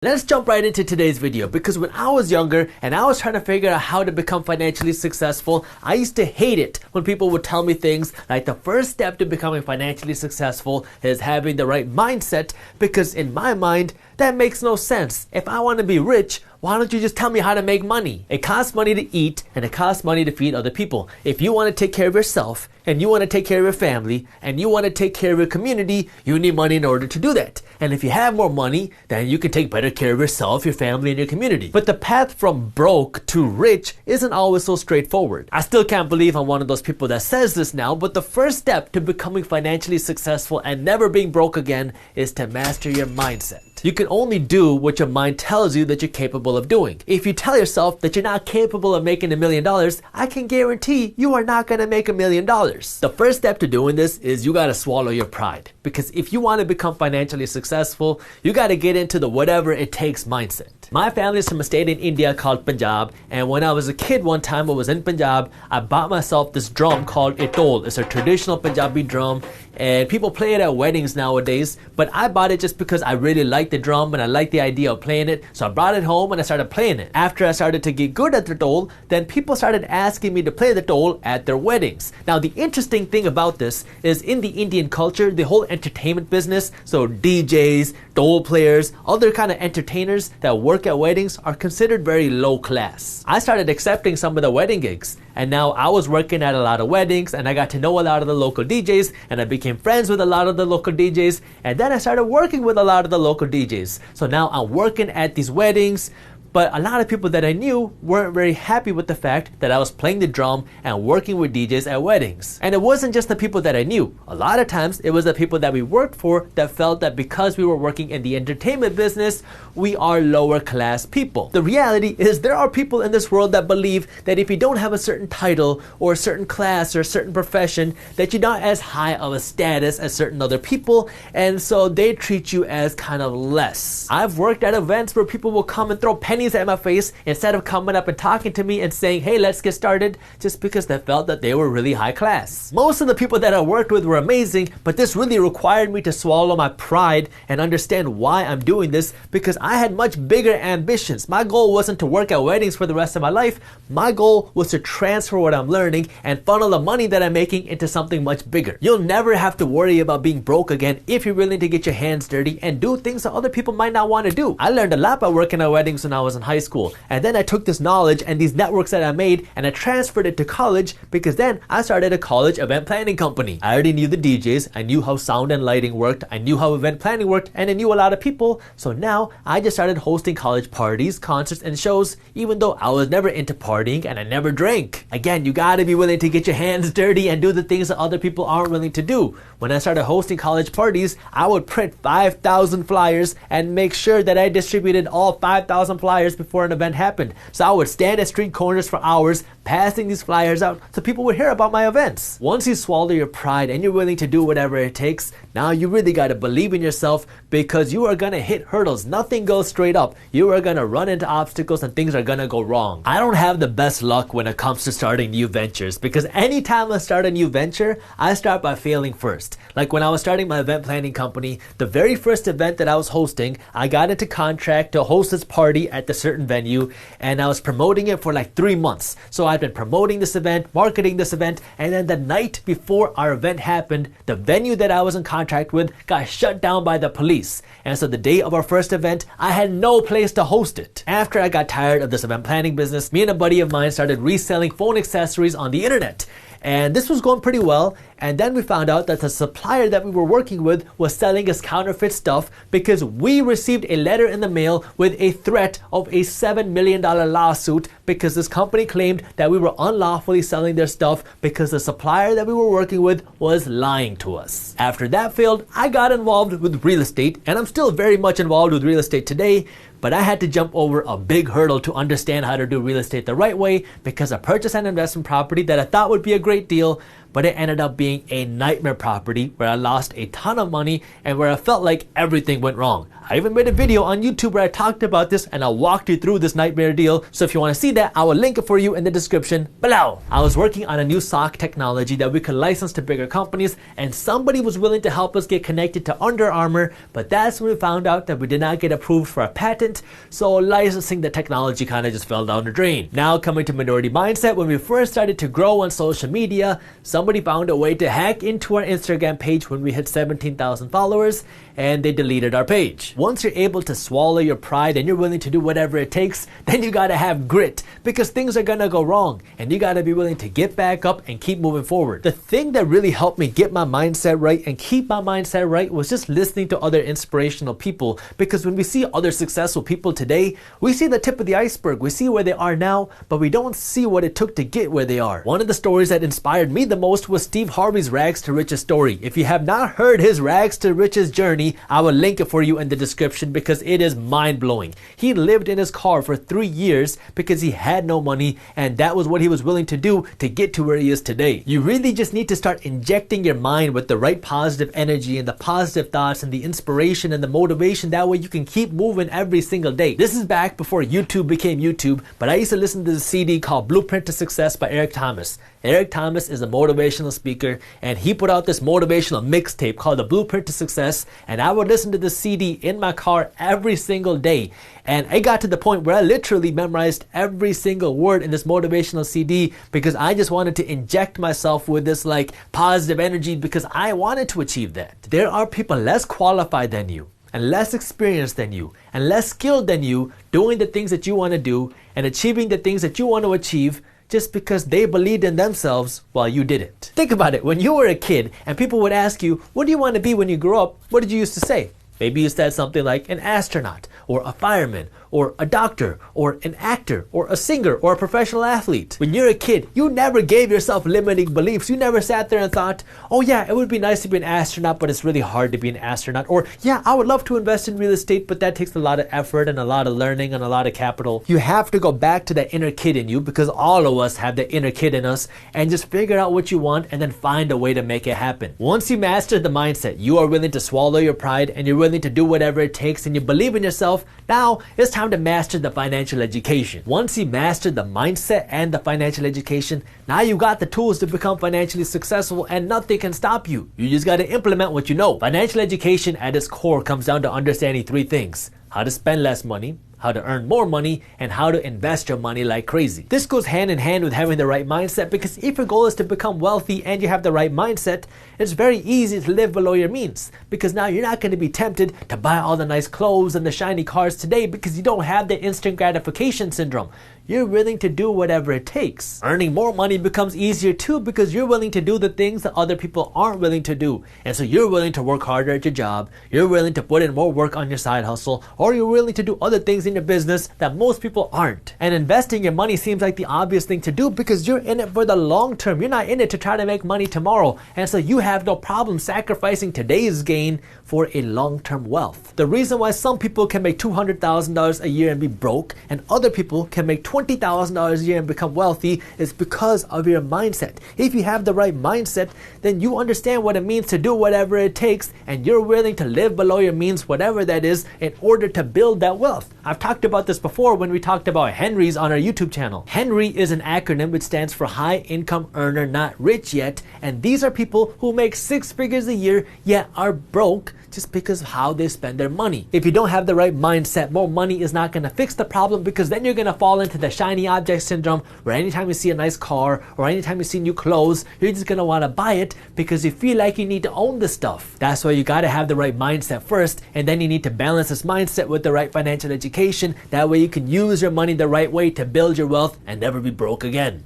Let's jump right into today's video because when I was younger and I was trying to figure out how to become financially successful, I used to hate it when people would tell me things like the first step to becoming financially successful is having the right mindset, because in my mind, that makes no sense. If I want to be rich, why don't you just tell me how to make money? It costs money to eat and it costs money to feed other people. If you want to take care of yourself and you want to take care of your family and you want to take care of your community, you need money in order to do that. And if you have more money, then you can take better care of yourself, your family, and your community. But the path from broke to rich isn't always so straightforward. I still can't believe I'm one of those people that says this now, but the first step to becoming financially successful and never being broke again is to master your mindset. You can only do what your mind tells you that you're capable of doing. If you tell yourself that you're not capable of making $1 million, I can guarantee you are not going to make $1 million. The first step to doing this is you got to swallow your pride. Because if you want to become financially successful, you got to get into the whatever it takes mindset. My family is from a state in India called Punjab, and when I was a kid one time I was in Punjab, I bought myself this drum called a dhol. It's a traditional Punjabi drum, and people play it at weddings nowadays, but I bought it just because I really liked the drum and I liked the idea of playing it, so I brought it home and I started playing it. After I started to get good at the dhol, then people started asking me to play the dhol at their weddings. Now the interesting thing about this is in the Indian culture, the whole entertainment business, so DJs, dhol players, other kind of entertainers that work at weddings are considered very low class. I started accepting some of the wedding gigs, and now I was working at a lot of weddings and I got to know a lot of the local DJs and I became friends with a lot of the local DJs, and then I started working with a lot of the local DJs. So now I'm working at these weddings, but a lot of people that I knew weren't very happy with the fact that I was playing the drum and working with DJs at weddings. And it wasn't just the people that I knew. A lot of times it was the people that we worked for that felt that because we were working in the entertainment business, we are lower class people. The reality is there are people in this world that believe that if you don't have a certain title or a certain class or a certain profession, that you're not as high of a status as certain other people, and so they treat you as kind of less. I've worked at events where people will come and throw pennies at my face instead of coming up and talking to me and saying, hey, let's get started, just because they felt that they were really high class. Most of the people that I worked with were amazing, but this really required me to swallow my pride and understand why I'm doing this, because I had much bigger ambitions. My goal wasn't to work at weddings for the rest of my life. My goal was to transfer what I'm learning and funnel the money that I'm making into something much bigger. You'll never have to worry about being broke again if you're willing to get your hands dirty and do things that other people might not want to do. I learned a lot by working at weddings when I was in high school, and then I took this knowledge and these networks that I made and I transferred it to college, because then I started a college event planning company. I already knew the DJs, I knew how sound and lighting worked, I knew how event planning worked, and I knew a lot of people, so now I just started hosting college parties, concerts, and shows, even though I was never into partying and I never drank. Again, you gotta be willing to get your hands dirty and do the things that other people aren't willing to do. When I started hosting college parties, I would print 5,000 flyers and make sure that I distributed all 5,000 flyers before an event happened. So I would stand at street corners for hours passing these flyers out so people would hear about my events. Once you swallow your pride and you're willing to do whatever it takes, now you really got to believe in yourself, because you are going to hit hurdles. Nothing goes straight up. You are going to run into obstacles and things are going to go wrong. I don't have the best luck when it comes to starting new ventures, because anytime I start a new venture, I start by failing first. Like when I was starting my event planning company, the very first event that I was hosting, I got into contract to host this party at the certain venue, and I was promoting it for like 3 months. So I've been promoting this event, marketing this event, and then the night before our event happened, the venue that I was in contract with got shut down by the police. And so the day of our first event, I had no place to host it. After I got tired of this event planning business, me and a buddy of mine started reselling phone accessories on the internet. And this was going pretty well, and then we found out that the supplier that we were working with was selling us counterfeit stuff, because we received a letter in the mail with a threat of a $7 million lawsuit, because this company claimed that we were unlawfully selling their stuff because the supplier that we were working with was lying to us. After that failed, I got involved with real estate, and I'm still very much involved with real estate today, but I had to jump over a big hurdle to understand how to do real estate the right way, because I purchased an investment property that I thought would be a great deal, but it ended up being a nightmare property where I lost a ton of money and where I felt like everything went wrong. I even made a video on YouTube where I talked about this and I walked you through this nightmare deal. So if you want to see that, I will link it for you in the description below. I was working on a new sock technology that we could license to bigger companies, and somebody was willing to help us get connected to Under Armour, but that's when we found out that we did not get approved for a patent, so licensing the technology kind of just fell down the drain. Now coming to Minority Mindset, when we first started to grow on social media, somebody found a way to hack into our Instagram page when we hit 17,000 followers, and they deleted our page. Once you're able to swallow your pride and you're willing to do whatever it takes, then you gotta have grit, because things are gonna go wrong and you gotta be willing to get back up and keep moving forward. The thing that really helped me get my mindset right and keep my mindset right was just listening to other inspirational people, because when we see other successful people today, we see the tip of the iceberg. We see where they are now, but we don't see what it took to get where they are. One of the stories that inspired me the most was Steve Harvey's rags to riches story. If you have not heard his rags to riches journey, I will link it for you in the description because it is mind-blowing. He lived in his car for 3 years because he had no money, and that was what he was willing to do to get to where he is today. You really just need to start injecting your mind with the right positive energy and the positive thoughts and the inspiration and the motivation. That way you can keep moving every single day. This is back before YouTube became YouTube, but I used to listen to the CD called Blueprint to Success by Eric Thomas. Eric Thomas is a motivational speaker, and he put out this motivational mixtape called The Blueprint to Success, and I would listen to the CD in my car every single day. And I got to the point where I literally memorized every single word in this motivational CD because I just wanted to inject myself with this like positive energy because I wanted to achieve that. There are people less qualified than you and less experienced than you and less skilled than you doing the things that you want to do and achieving the things that you want to achieve just because they believed in themselves while you didn't. Think about it. When you were a kid and people would ask you, what do you want to be when you grow up? What did you used to say? Maybe you said something like an astronaut or a fireman or a doctor or an actor or a singer or a professional athlete. When you're a kid, you never gave yourself limiting beliefs. You never sat there and thought, oh yeah, it would be nice to be an astronaut, but it's really hard to be an astronaut. Or yeah, I would love to invest in real estate, but that takes a lot of effort and a lot of learning and a lot of capital. You have to go back to that inner kid in you, because all of us have the inner kid in us, and just figure out what you want and then find a way to make it happen. Once you master the mindset, you are willing to swallow your pride and you're willing to do whatever it takes and you believe in yourself, now it's time to master the financial education. Once you master the mindset and the financial education, now you got the tools to become financially successful and nothing can stop you. You just got to implement what you know. Financial education at its core comes down to understanding 3 things: how to spend less money, how to earn more money, and how to invest your money like crazy. This goes hand in hand with having the right mindset, because if your goal is to become wealthy and you have the right mindset, it's very easy to live below your means, because now you're not going to be tempted to buy all the nice clothes and the shiny cars today because you don't have the instant gratification syndrome. You're willing to do whatever it takes. Earning more money becomes easier too, because you're willing to do the things that other people aren't willing to do. And so you're willing to work harder at your job, you're willing to put in more work on your side hustle, or you're willing to do other things in your business that most people aren't. And investing your money seems like the obvious thing to do because you're in it for the long term. You're not in it to try to make money tomorrow. And so you have no problem sacrificing today's gain for a long-term wealth. The reason why some people can make $200,000 a year and be broke, and other people can make $20,000 a year and become wealthy, is because of your mindset. If you have the right mindset, then you understand what it means to do whatever it takes, and you're willing to live below your means, whatever that is, in order to build that wealth. I've talked about this before when we talked about Henry's on our YouTube channel. Henry is an acronym which stands for High Income Earner Not Rich Yet, and these are people who make 6 figures a year yet are broke just because of how they spend their money. If you don't have the right mindset, more money is not going to fix the problem, because then you're going to fall into the shiny object syndrome, where anytime you see a nice car or anytime you see new clothes, you're just going to want to buy it because you feel like you need to own the stuff. That's why you got to have the right mindset first, and then you need to balance this mindset with the right financial education. That way you can use your money the right way to build your wealth and never be broke again.